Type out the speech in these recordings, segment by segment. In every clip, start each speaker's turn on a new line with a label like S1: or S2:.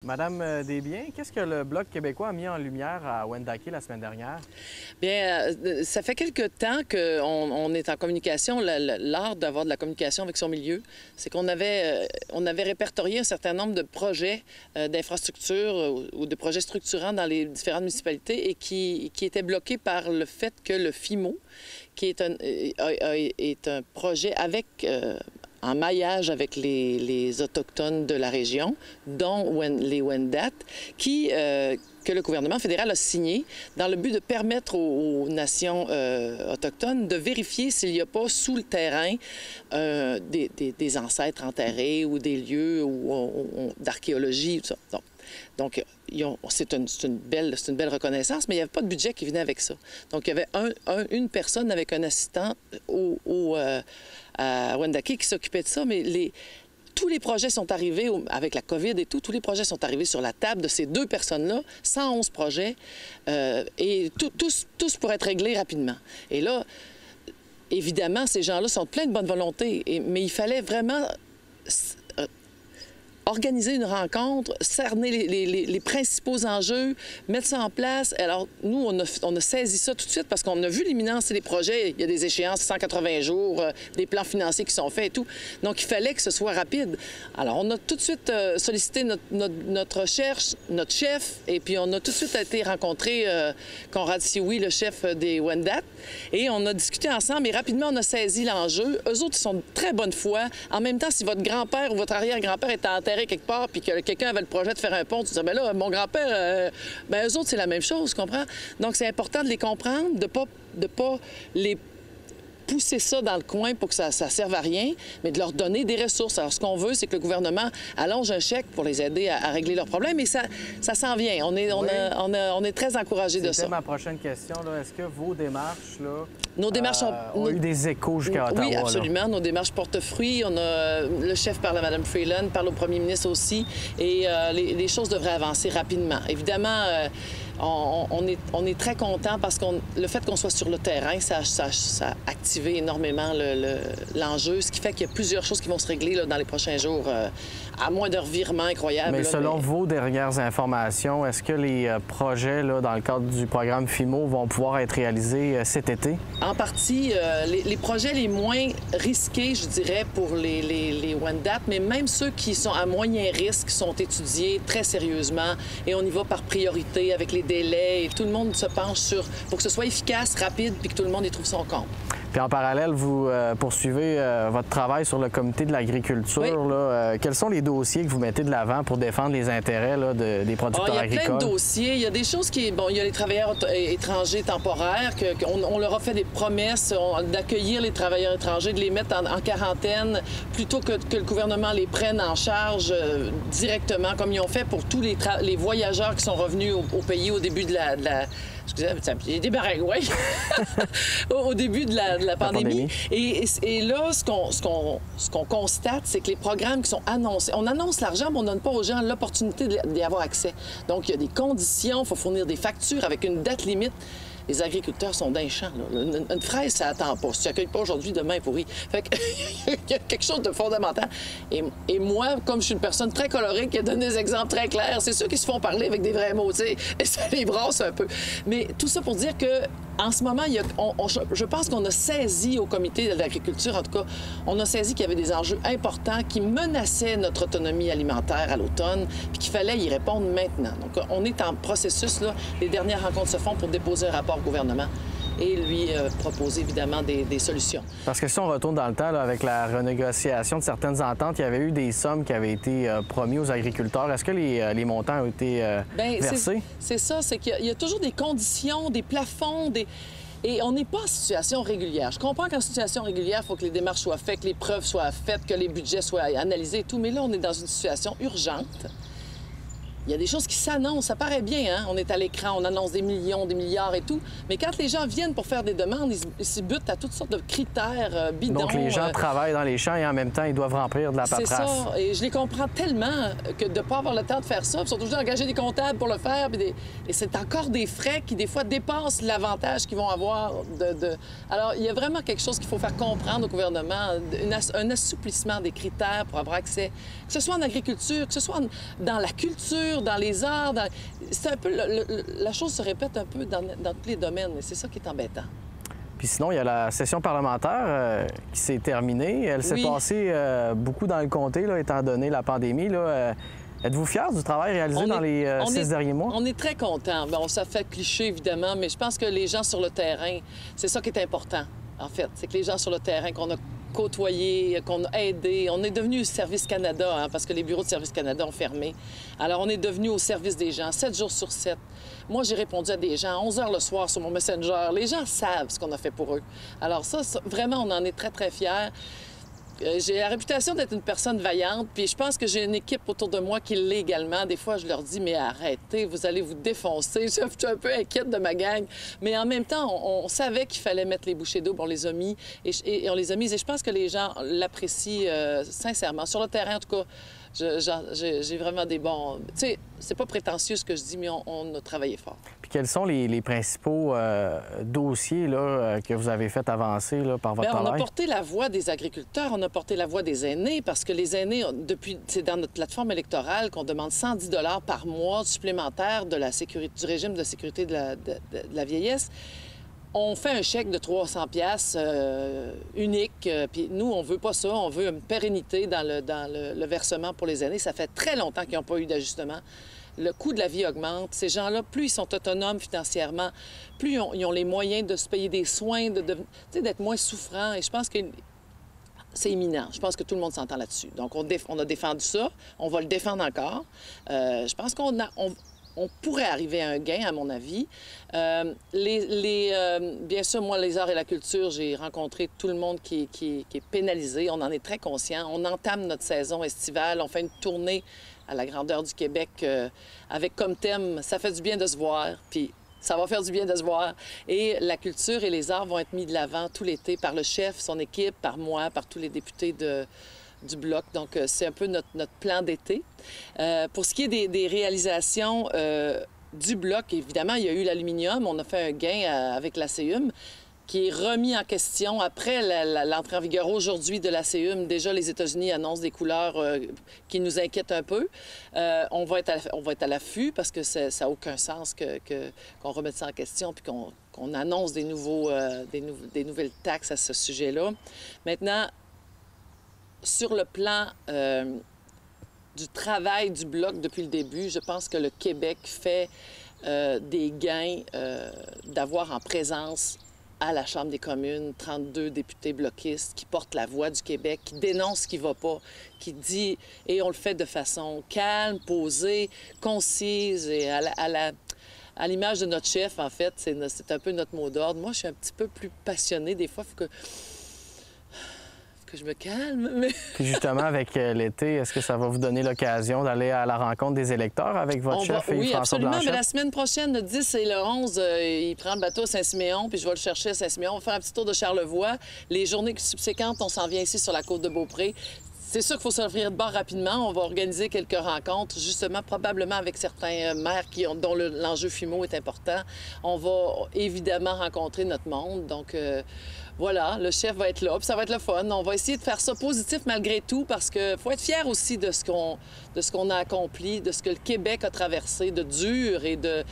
S1: Madame Desbiens, qu'est-ce que le Bloc québécois a mis en lumière à Wendake la semaine dernière?
S2: Bien, ça fait quelque temps qu'on est en communication. L'art d'avoir de la communication avec son milieu, c'est qu'on avait répertorié un certain nombre de projets d'infrastructure ou de projets structurants dans les différentes municipalités et qui étaient bloqués par le fait que le FIMO, qui est un projet en maillage avec les Autochtones de la région, dont les Wendat, que le gouvernement fédéral a signé dans le but de permettre aux nations autochtones de vérifier s'il n'y a pas sous le terrain des ancêtres enterrés ou des lieux d'archéologie, tout ça. Donc, c'est une belle reconnaissance, mais il n'y avait pas de budget qui venait avec ça. Donc, il y avait une personne avec un assistant à Wendake qui s'occupait de ça, mais tous les projets sont arrivés, avec la COVID et tout, tous les projets sont arrivés sur la table de ces deux personnes-là, 111 projets, et tous pour être réglés rapidement. Et là, évidemment, ces gens-là sont pleins de bonne volonté, mais il fallait vraiment organiser une rencontre, cerner les principaux enjeux, mettre ça en place. Alors, nous, on a saisi ça tout de suite parce qu'on a vu l'imminence des projets. Il y a des échéances, 180 jours, des plans financiers qui sont faits et tout. Donc, il fallait que ce soit rapide. Alors, on a tout de suite sollicité notre recherche, notre chef, et puis on a tout de suite été rencontrer Conrad Sioui, le chef des Wendat, et on a discuté ensemble, et rapidement, on a saisi l'enjeu. Eux autres, ils sont de très bonne foi. En même temps, si votre grand-père ou votre arrière-grand-père était enterré quelque part, puis que quelqu'un avait le projet de faire un pont, tu disais, bien là, mon grand-père, bien eux autres, c'est la même chose, tu comprends? Donc, c'est important de les comprendre, de pas les pousser ça dans le coin pour que ça serve à rien, mais de leur donner des ressources. Alors, ce qu'on veut, c'est que le gouvernement allonge un chèque pour les aider à régler leurs problèmes, et ça s'en vient. On est très encouragés de ça.
S1: C'était ma prochaine question. Est-ce que vos démarches,
S2: nos démarches
S1: ont eu des échos jusqu'à Ottawa?
S2: Oui, absolument. Nos démarches portent fruit. Le chef parle à Mme Freeland, parle au premier ministre aussi, et les choses devraient avancer rapidement. Évidemment, on est très content parce que le fait qu'on soit sur le terrain, ça a activé énormément l'enjeu, ce qui fait qu'il y a plusieurs choses qui vont se régler là, dans les prochains jours, à moins de revirements incroyables.
S1: Mais selon vos dernières informations, est-ce que les projets là, dans le cadre du programme FIMO vont pouvoir être réalisés cet été?
S2: En partie, les projets les moins risqués, je dirais, pour les Wendat, mais même ceux qui sont à moyen risque sont étudiés très sérieusement et on y va par priorité avec les délais et tout le monde se penche pour que ce soit efficace, rapide, puis que tout le monde y trouve son compte.
S1: Puis en parallèle, vous poursuivez votre travail sur le comité de l'agriculture. Oui. Quels sont les dossiers que vous mettez de l'avant pour défendre les intérêts là, des producteurs agricoles?
S2: Il y a plein de dossiers. Il y a des choses il y a les travailleurs étrangers temporaires, on leur a fait des promesses d'accueillir les travailleurs étrangers, de les mettre en quarantaine, plutôt que le gouvernement les prenne en charge directement, comme ils ont fait pour tous les voyageurs qui sont revenus au pays au début de la excusez, des barègues, oui. Au début de la pandémie. Et là, ce qu'on constate, c'est que les programmes qui sont annoncés, on annonce l'argent, mais on ne donne pas aux gens l'opportunité d'y avoir accès. Donc, il y a des conditions, il faut fournir des factures avec une date limite. Les agriculteurs sont d'un champ. Une fraise, ça attend pas. Si tu n'accueilles pas aujourd'hui, demain, elle pourrit. Fait qu'il y a quelque chose de fondamental. Et moi, comme je suis une personne très colorée qui a donné des exemples très clairs, c'est ceux qui se font parler avec des vrais mots, tu sais, et ça les brasse un peu. Mais tout ça pour dire que en ce moment, je pense qu'on a saisi au comité de l'agriculture, en tout cas, on a saisi qu'il y avait des enjeux importants qui menaçaient notre autonomie alimentaire à l'automne, puis qu'il fallait y répondre maintenant. Donc, on est en processus, là. Les dernières rencontres se font pour déposer un rapport au gouvernement et lui proposer évidemment des solutions.
S1: Parce que si on retourne dans le temps, là, avec la renégociation de certaines ententes, il y avait eu des sommes qui avaient été promises aux agriculteurs. Est-ce que les montants ont été versés?
S2: C'est ça, c'est qu'il y a toujours des conditions, des plafonds, et on n'est pas en situation régulière. Je comprends qu'en situation régulière, il faut que les démarches soient faites, que les preuves soient faites, que les budgets soient analysés et tout, mais là, on est dans une situation urgente. il y a des choses qui s'annoncent, ça paraît bien, hein? On est à l'écran, on annonce des millions, des milliards et tout. Mais quand les gens viennent pour faire des demandes, ils se butent à toutes sortes de critères bidons.
S1: Donc, les gens travaillent dans les champs et en même temps, ils doivent remplir de la paperasse.
S2: C'est ça. Et je les comprends tellement que de ne pas avoir le temps de faire ça. Ils sont obligés d'engager des comptables pour le faire. Et c'est encore des frais qui, des fois, dépassent l'avantage qu'ils vont avoir Alors, il y a vraiment quelque chose qu'il faut faire comprendre au gouvernement, un assouplissement des critères pour avoir accès, que ce soit en agriculture, que ce soit dans la culture, dans les arts. C'est un peu... la chose se répète un peu dans tous les domaines, et c'est ça qui est embêtant.
S1: Puis sinon, il y a la session parlementaire qui s'est terminée. Elle s'est passée beaucoup dans le comté, là, étant donné la pandémie. Êtes-vous fiers du travail réalisé dans les 6 derniers mois? On
S2: est très contents. Bon, ça fait cliché, évidemment, mais je pense que les gens sur le terrain, c'est ça qui est important, en fait. C'est que les gens sur le terrain qu'on a côtoyés, qu'on a aidés. On est devenu Service Canada, hein, parce que les bureaux de Service Canada ont fermé. Alors, on est devenu au service des gens, 7 jours sur 7. Moi, j'ai répondu à des gens 11 heures le soir sur mon Messenger. Les gens savent ce qu'on a fait pour eux. Alors ça, vraiment, on en est très, très fiers. J'ai la réputation d'être une personne vaillante, puis je pense que j'ai une équipe autour de moi qui l'est également. Des fois, je leur dis, mais arrêtez, vous allez vous défoncer. Je suis un peu inquiète de ma gang. Mais en même temps, on savait qu'il fallait mettre les bouchées doubles. On les a mis, et on les a mises. Et je pense que les gens l'apprécient sincèrement. Sur le terrain, en tout cas, j'ai vraiment des bons... Tu sais, c'est pas prétentieux ce que je dis, mais on a travaillé fort. Puis
S1: quels sont les principaux dossiers là, que vous avez fait avancer là, par votre travail?
S2: On a porté la voix des agriculteurs, on a porté la voix des aînés, parce que les aînés, c'est dans notre plateforme électorale qu'on demande 110 $ par mois supplémentaires de la sécurité, du régime de sécurité de la vieillesse. On fait un chèque de 300 pièces unique, puis nous, on veut pas ça. On veut une pérennité dans le versement pour les aînés. Ça fait très longtemps qu'ils n'ont pas eu d'ajustement. Le coût de la vie augmente. Ces gens-là, plus ils sont autonomes financièrement, plus ils ont les moyens de se payer des soins, d'être moins souffrants. Et je pense que c'est imminent. Je pense que tout le monde s'entend là-dessus. Donc, on a défendu ça. On va le défendre encore. Je pense on pourrait arriver à un gain, à mon avis. Bien sûr, moi, les arts et la culture, j'ai rencontré tout le monde qui est pénalisé. On en est très conscient. On entame notre saison estivale. On fait une tournée à la grandeur du Québec avec comme thème « Ça fait du bien de se voir ». Puis ça va faire du bien de se voir. Et la culture et les arts vont être mis de l'avant tout l'été par le chef, son équipe, par moi, par tous les députés du Bloc. Donc, c'est un peu notre plan d'été. Pour ce qui est des réalisations du Bloc, évidemment, il y a eu l'aluminium. On a fait un gain avec la CEUM qui est remis en question après l'entrée en vigueur aujourd'hui de la CEUM. Déjà, les États-Unis annoncent des couleurs qui nous inquiètent un peu. On va être à l'affût parce que ça n'a aucun sens qu'on remette ça en question puis qu'on annonce des nouvelles taxes à ce sujet-là. Maintenant, sur le plan du travail du Bloc depuis le début, je pense que le Québec fait des gains d'avoir en présence à la Chambre des communes 32 députés bloquistes qui portent la voix du Québec, qui dénoncent ce qui ne va pas, qui dit, et on le fait de façon calme, posée, concise et à l'image de notre chef, en fait, c'est un peu notre mot d'ordre. Moi, je suis un petit peu plus passionnée. Des fois, il faut que je me calme. Mais... Puis
S1: justement, avec l'été, est-ce que ça va vous donner l'occasion d'aller à la rencontre des électeurs avec votre chef et
S2: oui,
S1: François
S2: absolument.
S1: Blanchette?
S2: Mais la semaine prochaine, le 10 et le 11, il prend le bateau à Saint-Siméon, puis je vais le chercher à Saint-Siméon. On va faire un petit tour de Charlevoix. Les journées subséquentes, on s'en vient ici sur la côte de Beaupré. C'est sûr qu'il faut s'offrir de bord rapidement. On va organiser quelques rencontres, justement, probablement avec certains maires dont l'enjeu FUMO est important. On va évidemment rencontrer notre monde. Donc, voilà, le chef va être là, puis ça va être le fun. On va essayer de faire ça positif malgré tout, parce qu'il faut être fier aussi de ce qu'on a accompli, de ce que le Québec a traversé, de dur et de...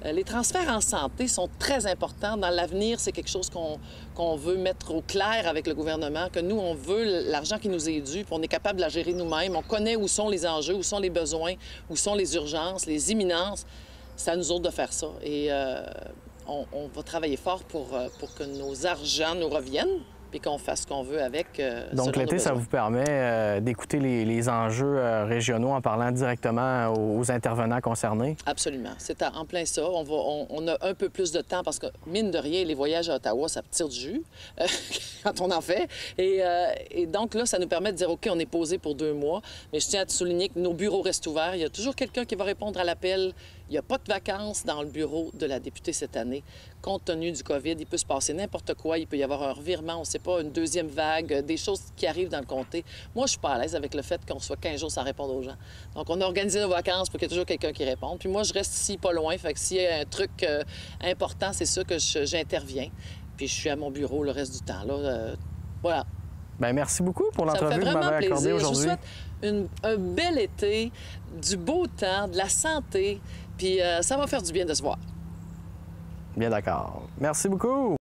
S2: Les transferts en santé sont très importants. Dans l'avenir, c'est quelque chose qu'on veut mettre au clair avec le gouvernement, que nous, on veut l'argent qui nous est dû, puis on est capable de la gérer nous-mêmes. On connaît où sont les enjeux, où sont les besoins, où sont les urgences, les imminences. C'est à nous autres de faire ça. Et on va travailler fort pour que nos argents nous reviennent. puis qu'on fasse ce qu'on veut avec.
S1: Donc l'été, ça vous permet d'écouter les enjeux régionaux en parlant directement aux intervenants concernés? Absolument.
S2: C'est en plein ça. On a un peu plus de temps parce que, mine de rien, les voyages à Ottawa, ça tire du jus quand on en fait. Et donc là, ça nous permet de dire, OK, on est posé pour 2 mois, mais je tiens à te souligner que nos bureaux restent ouverts. Il y a toujours quelqu'un qui va répondre à l'appel. Il n'y a pas de vacances dans le bureau de la députée cette année. Compte tenu du COVID, il peut se passer n'importe quoi. Il peut y avoir un revirement, on ne sait pas, une deuxième vague, des choses qui arrivent dans le comté. Moi, je suis pas à l'aise avec le fait qu'on soit 15 jours sans répondre aux gens. Donc, on a organisé nos vacances pour qu'il y ait toujours quelqu'un qui réponde. Puis moi, je reste ici pas loin. Fait que s'il y a un truc important, c'est sûr que j'interviens. Puis je suis à mon bureau le reste du temps. Là, voilà.
S1: Bien, merci beaucoup pour l'entrevue que vous m'avez accordée aujourd'hui.
S2: Je vous souhaite un bel été, du beau temps, de la santé, puis ça va faire du bien de se voir.
S1: Bien d'accord. Merci beaucoup.